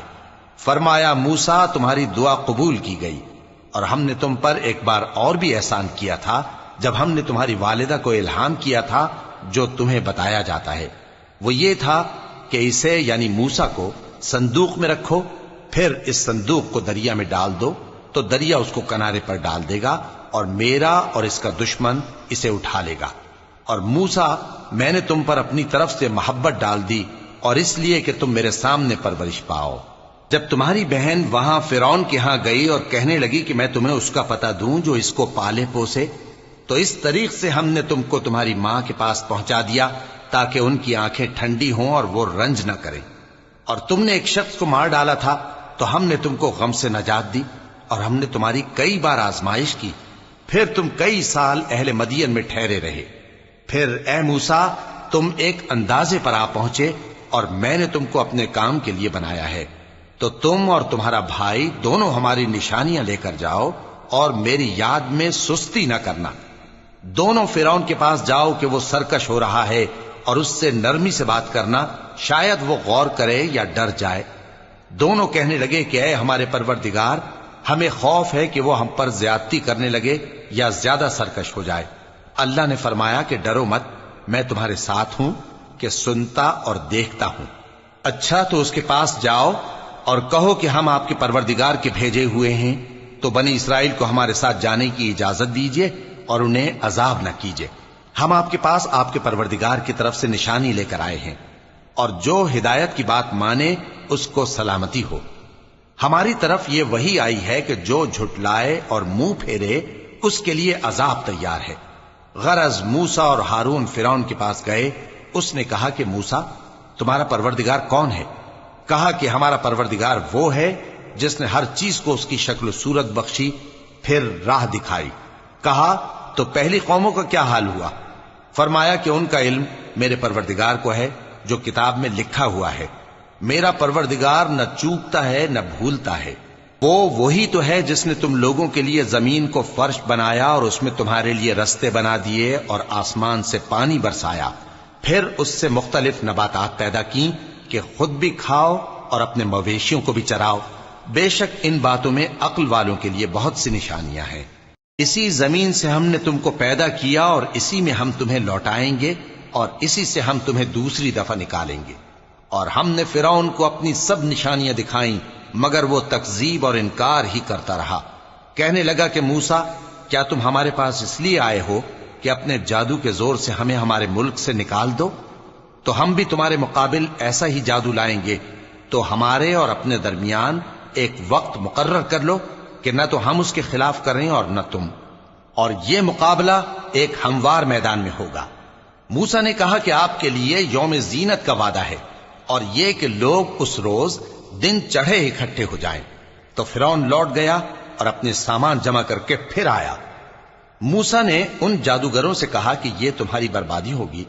B: فرمایا موسیٰ، تمہاری دعا قبول کی گئی، اور ہم نے تم پر ایک بار اور بھی احسان کیا تھا جب ہم نے تمہاری والدہ کو الہام کیا تھا جو تمہیں بتایا جاتا ہے، وہ یہ تھا کہ اسے یعنی موسیٰ کو صندوق میں رکھو، پھر اس صندوق کو دریا میں ڈال دو، تو دریا اس کو کنارے پر ڈال دے گا اور میرا اور اس کا دشمن اسے اٹھا لے گا۔ اور موسیٰ، میں نے تم پر اپنی طرف سے محبت ڈال دی، اور اس لیے کہ تم میرے سامنے پرورش پاؤ۔ جب تمہاری بہن وہاں فرعون کے ہاں گئی اور کہنے لگی کہ میں تمہیں اس کا پتہ دوں جو اس کو پالے پوسے، تو اس طریق سے ہم نے تم کو تمہاری ماں کے پاس پہنچا دیا تاکہ ان کی آنکھیں ٹھنڈی ہوں اور وہ رنج نہ کریں۔ اور تم نے ایک شخص کو مار ڈالا تھا تو ہم نے تم کو غم سے نجات دی، اور ہم نے تمہاری کئی بار آزمائش کی، پھر تم کئی سال اہل مدین میں ٹھہرے رہے۔ پھر اے موسیٰ، تم ایک اندازے پر آ پہنچے اور میں نے تم کو اپنے کام کے لیے بنایا ہے، تو تم اور تمہارا بھائی دونوں ہماری نشانیاں لے کر جاؤ اور میری یاد میں سستی نہ کرنا۔ دونوں فرعون کے پاس جاؤ کہ وہ سرکش ہو رہا ہے، اور اس سے نرمی سے بات کرنا، شاید وہ غور کرے یا ڈر جائے۔ دونوں کہنے لگے کہ اے ہمارے پروردگار، ہمیں خوف ہے کہ وہ ہم پر زیادتی کرنے لگے یا زیادہ سرکش ہو جائے۔ اللہ نے فرمایا کہ ڈرو مت، میں تمہارے ساتھ ہوں کہ سنتا اور دیکھتا ہوں۔ اچھا تو اس کے پاس جاؤ اور کہو کہ ہم آپ کے پروردگار کے بھیجے ہوئے ہیں، تو بنی اسرائیل کو ہمارے ساتھ جانے کی اجازت دیجیے اور انہیں عذاب نہ کیجیے۔ ہم آپ کے پاس آپ کے پروردگار کی طرف سے نشانی لے کر آئے ہیں، اور جو ہدایت کی بات مانے اس کو سلامتی ہو۔ ہماری طرف یہ وحی آئی ہے کہ جو جھٹلائے اور منہ پھیرے اس کے لیے عذاب تیار ہے۔ غرض موسیٰ اور ہارون فرعون کے پاس گئے، اس نے کہا کہ موسیٰ، تمہارا پروردگار کون ہے؟ کہا کہ ہمارا پروردگار وہ ہے جس نے ہر چیز کو اس کی شکل و صورت بخشی، پھر راہ دکھائی۔ کہا تو پہلی قوموں کا کیا حال ہوا؟ فرمایا کہ ان کا علم میرے پروردگار کو ہے جو کتاب میں لکھا ہوا ہے۔ میرا پروردگار نہ چوکتا ہے نہ بھولتا ہے۔ وہ وہی تو ہے جس نے تم لوگوں کے لیے زمین کو فرش بنایا اور اس میں تمہارے لیے رستے بنا دیے اور آسمان سے پانی برسایا، پھر اس سے مختلف نباتات پیدا کی کہ خود بھی کھاؤ اور اپنے مویشیوں کو بھی چراؤ۔ بے شک ان باتوں میں عقل والوں کے لیے بہت سی نشانیاں ہیں۔ اسی زمین سے ہم نے تم کو پیدا کیا اور اسی میں ہم تمہیں لوٹائیں گے اور اسی سے ہم تمہیں دوسری دفعہ نکالیں گے۔ اور ہم نے فرعون کو اپنی سب نشانیاں دکھائیں مگر وہ تکذیب اور انکار ہی کرتا رہا۔ کہنے لگا کہ موسیٰ، کیا تم ہمارے پاس اس لیے آئے ہو کہ اپنے جادو کے زور سے ہمیں ہمارے ملک سے نکال دو؟ تو ہم بھی تمہارے مقابل ایسا ہی جادو لائیں گے، تو ہمارے اور اپنے درمیان ایک وقت مقرر کر لو کہ نہ تو ہم اس کے خلاف کریں اور نہ تم، اور یہ مقابلہ ایک ہموار میدان میں ہوگا۔ موسیٰ نے کہا کہ آپ کے لیے یوم زینت کا وعدہ ہے اور یہ کہ لوگ اس روز دن چڑھے اکٹھے ہو جائیں۔ تو فرعون لوٹ گیا اور اپنے سامان جمع کر کے پھر آیا۔ موسیٰ نے ان جادوگروں سے کہا کہ یہ تمہاری بربادی ہوگی،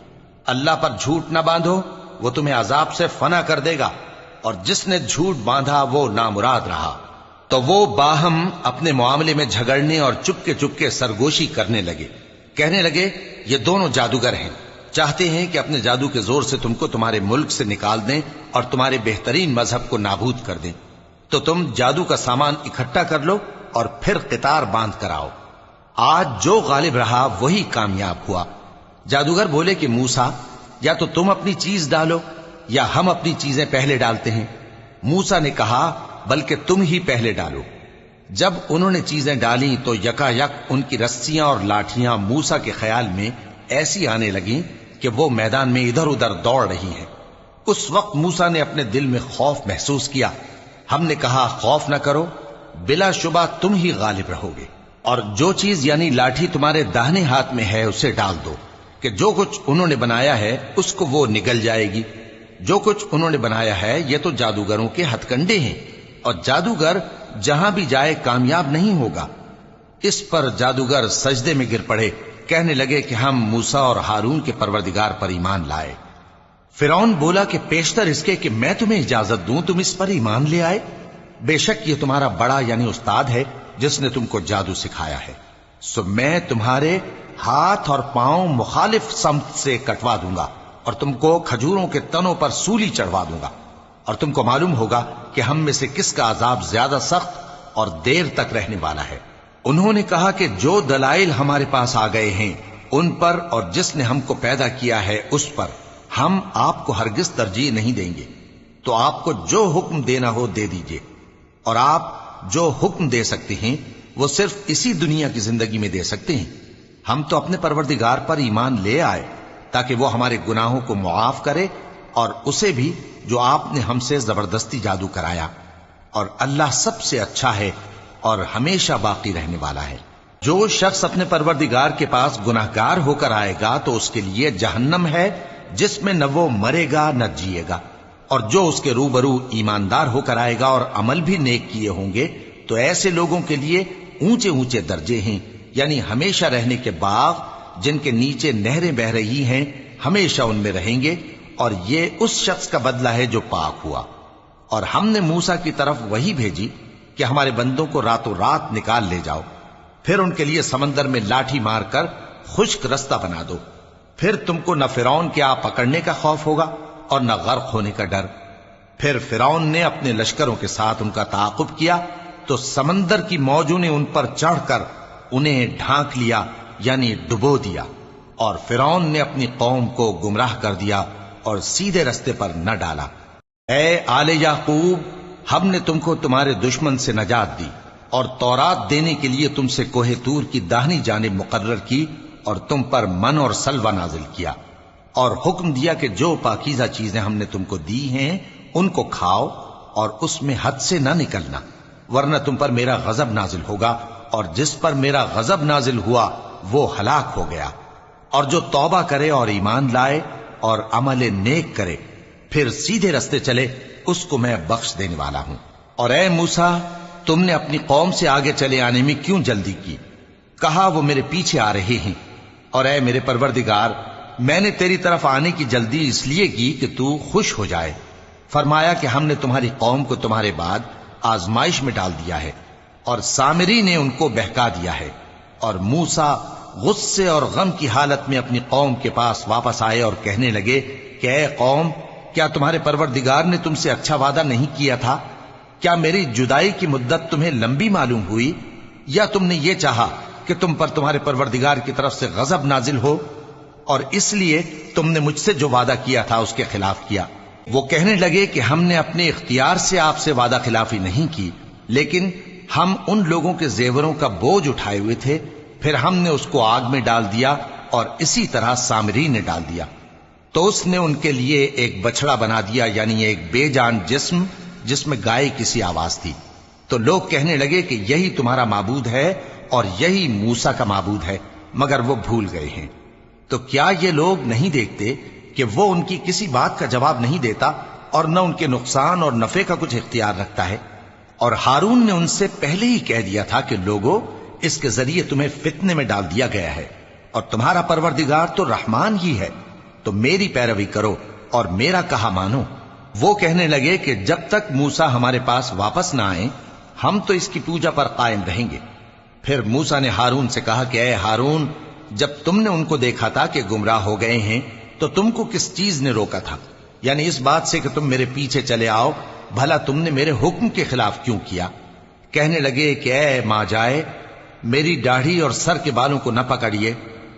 B: اللہ پر جھوٹ نہ باندھو، وہ تمہیں عذاب سے فنا کر دے گا، اور جس نے جھوٹ باندھا وہ نامراد رہا۔ تو وہ باہم اپنے معاملے میں جھگڑنے اور چپکے سرگوشی کرنے لگے۔ کہنے لگے یہ دونوں جادوگر ہیں، چاہتے ہیں کہ اپنے جادو کے زور سے تم کو تمہارے ملک سے نکال دیں اور تمہارے بہترین مذہب کو نابود کر دیں۔ تو تم جادو کا سامان اکٹھا کر لو اور پھر قطار باندھ کر آؤ۔ آج جو غالب رہا وہی کامیاب ہوا۔ جادوگر بولے کہ موسیٰ، یا تو تم اپنی چیز ڈالو یا ہم اپنی چیزیں پہلے ڈالتے ہیں۔ موسیٰ نے کہا بلکہ تم ہی پہلے ڈالو۔ جب انہوں نے چیزیں ڈالیں تو یکا یک ان کی رسیاں اور لاٹھیاں موسیٰ کے خیال میں ایسی آنے لگیں کہ وہ میدان میں ادھر ادھر دوڑ رہی ہیں۔ اس وقت موسیٰ نے اپنے دل میں خوف محسوس کیا۔ ہم نے کہا خوف نہ کرو، بلا شبہ تم ہی غالب رہو گے، اور جو چیز یعنی لاٹھی تمہارے داہنے ہاتھ میں ہے اسے ڈال دو کہ جو کچھ انہوں نے بنایا ہے اس کو وہ نگل جائے گی۔ جو کچھ انہوں نے بنایا ہے یہ تو جادوگروں کے ہتھ کنڈے ہیں، اور جادوگر جہاں بھی جائے کامیاب نہیں ہوگا۔ اس پر جادوگر سجدے میں گر پڑے، کہنے لگے کہ ہم موسیٰ اور ہارون کے پروردگار پر ایمان لائے۔ فرعون بولا کہ پیشتر اس کے کہ میں تمہیں اجازت دوں تم اس پر ایمان لے آئے؟ بے شک یہ تمہارا بڑا یعنی استاد ہے جس نے تم کو جادو سکھایا ہے، سو میں تمہارے ہاتھ اور پاؤں مخالف سمت سے کٹوا دوں گا اور تم کو کھجوروں کے تنوں پر سولی چڑھوا دوں گا، اور تم کو معلوم ہوگا کہ ہم میں سے کس کا عذاب زیادہ سخت اور دیر تک رہنے والا ہے۔ انہوں نے کہا کہ جو دلائل ہمارے پاس آ گئے ہیں ان پر اور جس نے ہم کو پیدا کیا ہے اس پر ہم آپ کو ہرگز ترجیح نہیں دیں گے، تو آپ کو جو حکم دینا ہو دے دیجئے، اور آپ جو حکم دے سکتے ہیں وہ صرف اسی دنیا کی زندگی میں دے سکتے ہیں۔ ہم تو اپنے پروردگار پر ایمان لے آئے تاکہ وہ ہمارے گناہوں کو معاف کرے اور اسے بھی جو آپ نے ہم سے زبردستی جادو کرایا، اور اللہ سب سے اچھا ہے اور ہمیشہ باقی رہنے والا ہے۔ جو شخص اپنے پروردگار کے پاس گناہگار ہو کر آئے گا تو اس کے لیے جہنم ہے جس میں نہ وہ مرے گا نہ جیے گا، اور جو اس کے روبرو ایماندار ہو کر آئے گا اور عمل بھی نیک کیے ہوں گے تو ایسے لوگوں کے لیے اونچے اونچے درجے ہیں، یعنی ہمیشہ رہنے کے باغ جن کے نیچے نہریں بہ رہی ہیں، ہمیشہ ان میں رہیں گے، اور یہ اس شخص کا بدلہ ہے جو پاک ہوا۔ اور ہم نے موسیٰ کی طرف وہی بھیجی کہ ہمارے بندوں کو راتوں رات نکال لے جاؤ، پھر ان کے لیے سمندر میں لاٹھی مار کر خشک رستہ بنا دو، پھر تم کو نہ فرعون کے آ پکڑنے کا خوف ہوگا اور نہ غرق ہونے کا ڈر۔ پھر فرعون نے اپنے لشکروں کے ساتھ ان کا تعاقب کیا تو سمندر کی موجوں نے ان پر چڑھ کر انہیں ڈھانک لیا یعنی ڈبو دیا، اور فرعون نے اپنی قوم کو گمراہ کر دیا اور سیدھے رستے پر نہ ڈالا۔ اے آل یعقوب، ہم نے تم کو تمہارے دشمن سے نجات دی اور تورات دینے کے لیے تم سے کوہ طور کی داہنی جانب مقرر کی اور تم پر من اور سلوہ نازل کیا، اور حکم دیا کہ جو پاکیزہ چیزیں ہم نے تم کو دی ہیں ان کو کھاؤ اور اس میں حد سے نہ نکلنا، ورنہ تم پر میرا غضب نازل ہوگا، اور جس پر میرا غضب نازل ہوا وہ ہلاک ہو گیا۔ اور جو توبہ کرے اور ایمان لائے اور عمل نیک کرے پھر سیدھے رستے چلے اس کو میں بخش دینے والا ہوں۔ اور اے موسیٰ، تم نے اپنی قوم سے آگے چلے آنے میں کیوں جلدی کی؟ کہا وہ میرے پیچھے آ رہے ہیں۔ اور اے میرے پروردگار، میں نے تیری طرف آنے کی جلدی اس لیے کی کہ تو خوش ہو جائے۔ فرمایا کہ ہم نے تمہاری قوم کو تمہارے بعد آزمائش میں ڈال دیا ہے، اور سامری نے ان کو بہکا دیا ہے۔ اور موسیٰ غصے اور غم کی حالت میں اپنی قوم کے پاس واپس آئے اور کہنے لگے کہ اے قوم، کیا تمہارے پروردگار نے تم سے اچھا وعدہ نہیں کیا تھا؟ کیا میری جدائی کی مدت تمہیں لمبی معلوم ہوئی، یا تم نے یہ چاہا کہ تم پر تمہارے پروردگار کی طرف سے غضب نازل ہو، اور اس لیے تم نے مجھ سے جو وعدہ کیا تھا اس کے خلاف کیا؟ وہ کہنے لگے کہ ہم نے اپنے اختیار سے آپ سے وعدہ خلافی نہیں کی، لیکن ہم ان لوگوں کے زیوروں کا بوجھ اٹھائے ہوئے تھے، پھر ہم نے اس کو آگ میں ڈال دیا، اور اسی طرح سامری نے ڈال دیا۔ تو اس نے ان کے لیے ایک بچڑا بنا دیا، یعنی ایک بے جان جسم جس میں گائے کسی آواز تھی۔ تو لوگ کہنے لگے کہ یہی تمہارا معبود ہے اور یہی موسیٰ کا معبود ہے، مگر وہ بھول گئے ہیں۔ تو کیا یہ لوگ نہیں دیکھتے کہ وہ ان کی کسی بات کا جواب نہیں دیتا، اور نہ ان کے نقصان اور نفع کا کچھ اختیار رکھتا ہے؟ اور ہارون نے ان سے پہلے ہی کہہ دیا تھا کہ لوگو، اس کے ذریعے تمہیں فتنے میں ڈال دیا گیا ہے، اور تمہارا پروردگار تو رحمان ہی ہے، تو میری پیروی کرو اور میرا کہا مانو۔ وہ کہنے لگے کہ جب تک موسیٰ ہمارے پاس واپس نہ آئیں، ہم تو اس کی پوجا پر قائم رہیں گے۔ پھر موسیٰ نے ہارون سے کہا کہ اے ہارون، جب تم نے ان کو دیکھا تھا کہ گمراہ ہو گئے ہیں تو تم کو کس چیز نے روکا تھا؟ یعنی اس بات سے کہ تم میرے پیچھے چلے آؤ، بھلا تم نے میرے حکم کے خلاف کیوں کیا؟ کہنے لگے کہ اے ماں جائے، میری داڑھی اور سر کے بالوں کو نہ پکڑیے،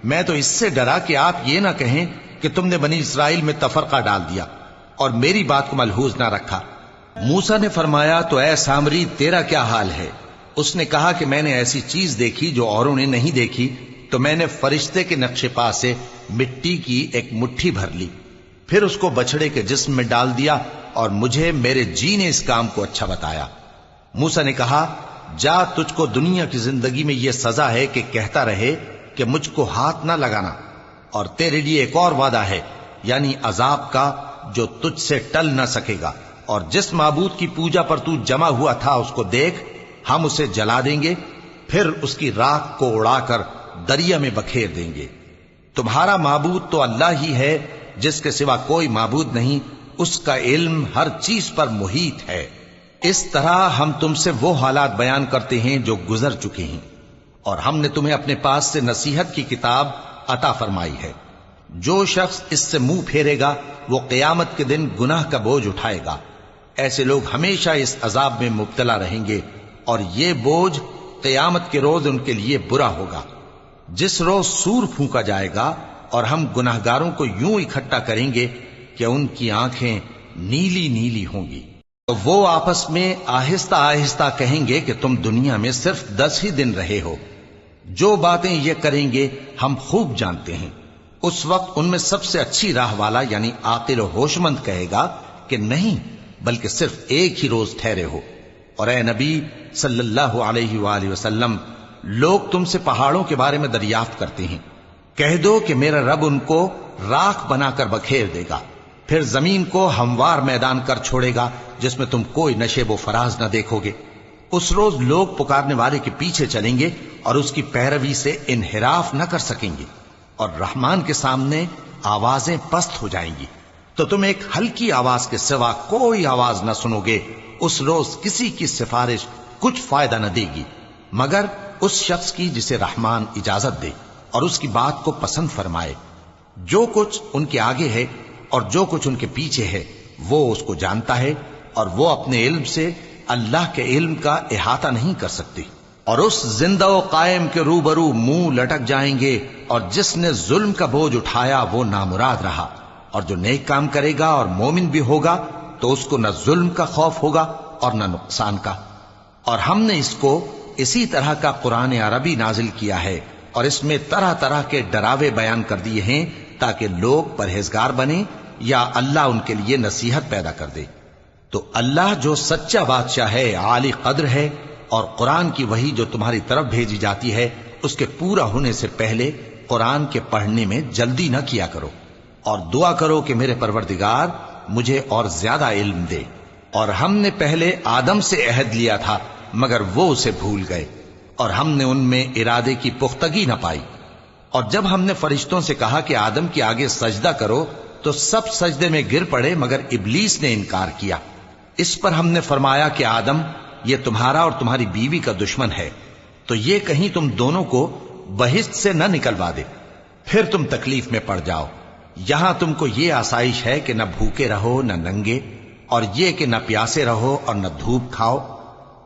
B: میں تو اس سے ڈرا کہ آپ یہ نہ کہیں کہ تم نے بنی اسرائیل میں تفرقہ ڈال دیا اور میری بات کو ملحوظ نہ رکھا۔ موسیٰ نے فرمایا تو اے سامری، تیرا کیا حال ہے؟ اس نے کہا کہ میں نے ایسی چیز دیکھی جو اوروں نے نہیں دیکھی، تو میں نے فرشتے کے نقش پا سے مٹی کی ایک مٹھی بھر لی، پھر اس کو بچڑے کے جسم میں ڈال دیا، اور مجھے میرے جی نے اس کام کو اچھا بتایا۔ موسیٰ نے کہا جا، تجھ کو دنیا کی زندگی میں یہ سزا ہے کہ کہتا رہے کہ مجھ کو ہاتھ نہ لگانا، اور تیرے لیے ایک اور وعدہ ہے، یعنی عذاب کا جو تجھ سے ٹل نہ سکے گا، اور جس معبود کی پوجا پر تو جمع ہوا تھا اس کو دیکھ، ہم اسے جلا دیں گے، پھر اس کی راکھ کو اڑا کر دریا میں بکھیر دیں گے۔ تمہارا معبود تو اللہ ہی ہے، جس کے سوا کوئی معبود نہیں، اس کا علم ہر چیز پر محیط ہے۔ اس طرح ہم تم سے وہ حالات بیان کرتے ہیں جو گزر چکے ہیں، اور ہم نے تمہیں اپنے پاس سے نصیحت کی کتاب عطا فرمائی ہے۔ جو شخص اس سے منہ پھیرے گا وہ قیامت کے دن گناہ کا بوجھ اٹھائے گا۔ ایسے لوگ ہمیشہ اس عذاب میں مبتلا رہیں گے، اور یہ بوجھ قیامت کے روز ان کے لیے برا ہوگا، جس روز سور پھونکا جائے گا، اور ہم گناہگاروں کو یوں اکٹھا کریں گے کہ ان کی آنکھیں نیلی نیلی ہوں گی۔ تو وہ آپس میں آہستہ آہستہ کہیں گے کہ تم دنیا میں صرف 10 ہی دن رہے ہو، جو باتیں یہ کریں گے ہم خوب جانتے ہیں۔ اس وقت ان میں سب سے اچھی راہ والا یعنی عاقل و ہوش مند کہے گا کہ نہیں، بلکہ صرف ایک ہی روز ٹھہرے ہو۔ اور اے نبی صلی اللہ علیہ وآلہ وسلم، لوگ تم سے پہاڑوں کے بارے میں دریافت کرتے ہیں، کہہ دو کہ میرا رب ان کو راکھ بنا کر بکھیر دے گا، پھر زمین کو ہموار میدان کر چھوڑے گا جس میں تم کوئی نشیب و فراز نہ دیکھو گے۔ اس روز لوگ پکارنے والے کے پیچھے چلیں گے اور اس کی پیروی سے انحراف نہ کر سکیں گے، اور رحمان کے سامنے آوازیں پست ہو جائیں گی، تو تم ایک ہلکی آواز کے سوا کوئی آواز نہ سنو گے۔ اس روز کسی کی سفارش کچھ فائدہ نہ دے گی مگر اس شخص کی جسے رحمان اجازت دے اور اس کی بات کو پسند فرمائے۔ جو کچھ ان کے آگے ہے اور جو کچھ ان کے پیچھے ہے وہ اس کو جانتا ہے، اور وہ اپنے علم سے اللہ کے علم کا احاطہ نہیں کر سکتی۔ اور اس زندہ و قائم کے روبرو منہ لٹک جائیں گے، اور جس نے ظلم کا بوجھ اٹھایا وہ نامراد رہا، اور جو نیک کام کرے گا اور مومن بھی ہوگا تو اس کو نہ ظلم کا خوف ہوگا اور نہ نقصان کا۔ اور ہم نے اس کو اسی طرح کا قرآن عربی نازل کیا ہے، اور اس میں طرح طرح کے ڈراوے بیان کر دیے ہیں تاکہ لوگ پرہیزگار بنیں یا اللہ ان کے لیے نصیحت پیدا کر دے۔ تو اللہ جو سچا بادشاہ ہے، عالی قدر ہے، اور قرآن کی وحی جو تمہاری طرف بھیجی جاتی ہے اس کے پورا ہونے سے پہلے قرآن کے پڑھنے میں جلدی نہ کیا کرو، اور دعا کرو کہ میرے پروردگار مجھے اور زیادہ علم دے۔ اور ہم نے پہلے آدم سے عہد لیا تھا مگر وہ اسے بھول گئے، اور ہم نے ان میں ارادے کی پختگی نہ پائی۔ اور جب ہم نے فرشتوں سے کہا کہ آدم کے آگے سجدہ کرو تو سب سجدے میں گر پڑے مگر ابلیس نے انکار کیا۔ اس پر ہم نے فرمایا کہ آدم، یہ تمہارا اور تمہاری بیوی کا دشمن ہے، تو یہ کہیں تم دونوں کو بہشت سے نہ نکلوا دے، پھر تم تکلیف میں پڑ جاؤ۔ یہاں تم کو یہ آسائش ہے کہ نہ بھوکے رہو نہ ننگے، اور یہ کہ نہ پیاسے رہو اور نہ دھوپ کھاؤ۔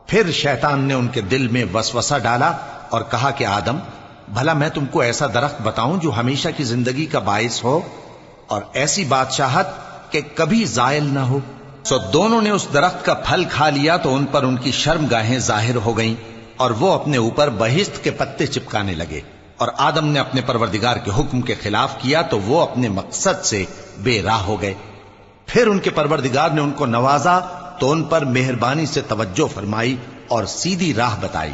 B: پھر شیطان نے ان کے دل میں وسوسہ ڈالا اور کہا کہ آدم، بھلا میں تم کو ایسا درخت بتاؤں جو ہمیشہ کی زندگی کا باعث ہو اور ایسی بادشاہت کہ کبھی زائل نہ ہو؟ سو دونوں نے اس درخت کا پھل کھا لیا تو ان پر ان کی شرم گاہیں ظاہر ہو گئیں، اور وہ اپنے اوپر بہشت کے پتے چپکانے لگے۔ اور آدم نے اپنے پروردگار کے حکم کے خلاف کیا تو وہ اپنے مقصد سے بے راہ ہو گئے۔ پھر ان کے پروردگار نے ان کو نوازا تو ان پر مہربانی سے توجہ فرمائی اور سیدھی راہ بتائی۔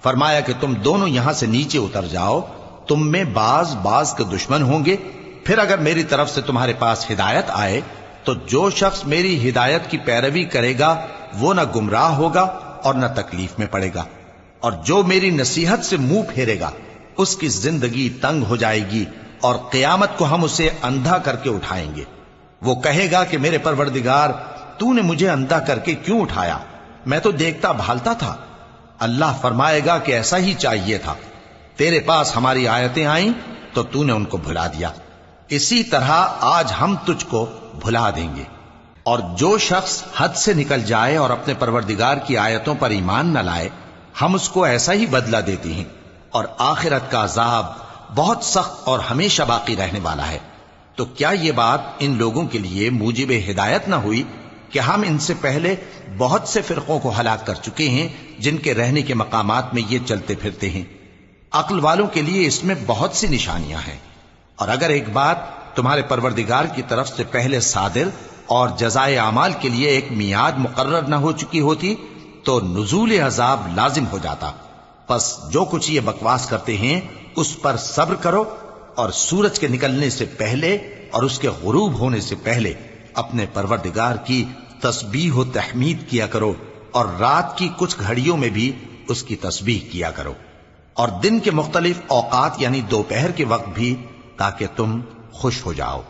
B: فرمایا کہ تم دونوں یہاں سے نیچے اتر جاؤ، تم میں بعض کے دشمن ہوں گے، پھر اگر میری طرف سے تمہارے پاس ہدایت آئے تو جو شخص میری ہدایت کی پیروی کرے گا وہ نہ گمراہ ہوگا اور نہ تکلیف میں پڑے گا، اور جو میری نصیحت سے منہ پھیرے گا اس کی زندگی تنگ ہو جائے گی، اور قیامت کو ہم اسے اندھا کر کے اٹھائیں گے۔ وہ کہے گا کہ میرے پروردگار، تو نے مجھے اندھا کر کے کیوں اٹھایا؟ میں تو دیکھتا بھالتا تھا۔ اللہ فرمائے گا کہ ایسا ہی چاہیے تھا، تیرے پاس ہماری آیتیں آئیں تو تو نے ان کو بھلا دیا، اسی طرح آج ہم تجھ کو بھلا دیں گے۔ اور جو شخص حد سے نکل جائے اور اپنے پروردگار کی آیتوں پر ایمان نہ لائے، ہم اس کو ایسا ہی بدلہ دیتے ہیں، اور آخرت کا عذاب بہت سخت اور ہمیشہ باقی رہنے والا ہے۔ تو کیا یہ بات ان لوگوں کے لیے موجب ہدایت نہ ہوئی کہ ہم ان سے پہلے بہت سے فرقوں کو ہلاک کر چکے ہیں جن کے رہنے کے مقامات میں یہ چلتے پھرتے ہیں؟ عقل والوں کے لیے اس میں بہت سی نشانیاں ہیں۔ اور اگر ایک بات تمہارے پروردگار کی طرف سے پہلے صادر اور جزائے اعمال کے لیے ایک میعاد مقرر نہ ہو چکی ہوتی تو نزول عذاب لازم ہو جاتا۔ پس جو کچھ یہ بکواس کرتے ہیں اس پر صبر کرو، اور سورج کے نکلنے سے پہلے اور اس کے غروب ہونے سے پہلے اپنے پروردگار کی تسبیح و تحمید کیا کرو، اور رات کی کچھ گھڑیوں میں بھی اس کی تسبیح کیا کرو، اور دن کے مختلف اوقات یعنی دوپہر کے وقت بھی، تاکہ تم خوش ہو جاؤ۔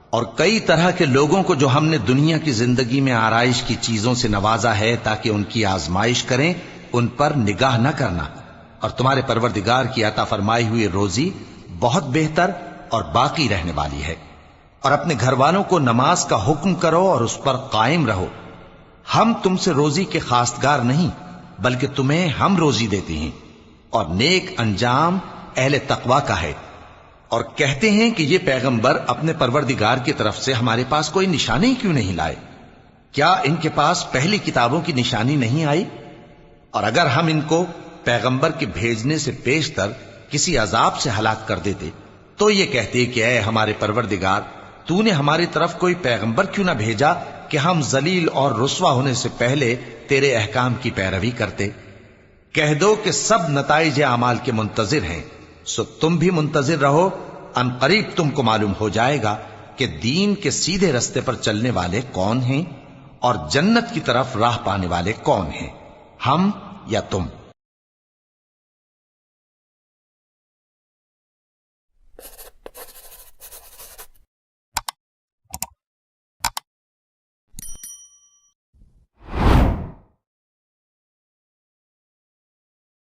B: اور کئی طرح کے لوگوں کو جو ہم نے دنیا کی زندگی میں آرائش کی چیزوں سے نوازا ہے تاکہ ان کی آزمائش کریں، ان پر نگاہ نہ کرنا، اور تمہارے پروردگار کی عطا فرمائی ہوئی روزی بہت بہتر اور باقی رہنے والی ہے۔ اور اپنے گھر والوں کو نماز کا حکم کرو اور اس پر قائم رہو۔ ہم تم سے روزی کے خواستگار نہیں، بلکہ تمہیں ہم روزی دیتے ہیں، اور نیک انجام اہل تقوی کا ہے۔ اور کہتے ہیں کہ یہ پیغمبر اپنے پروردگار کی طرف سے ہمارے پاس کوئی نشانی کیوں نہیں لائے؟ کیا ان کے پاس پہلی کتابوں کی نشانی نہیں آئی؟ اور اگر ہم ان کو پیغمبر کے بھیجنے سے پیشتر کسی عذاب سے ہلاک کر دیتے تو یہ کہتے کہ اے ہمارے پروردگار، تو نے ہماری طرف کوئی پیغمبر کیوں نہ بھیجا کہ ہم ذلیل اور رسوا ہونے سے پہلے تیرے احکام کی پیروی کرتے۔ کہہ دو کہ سب نتائج اعمال کے منتظر ہیں، سو تم بھی منتظر رہو، ان قریب تم کو معلوم ہو جائے گا کہ دین کے سیدھے رستے پر چلنے والے کون ہیں اور جنت کی طرف راہ پانے والے کون ہیں، ہم یا تم۔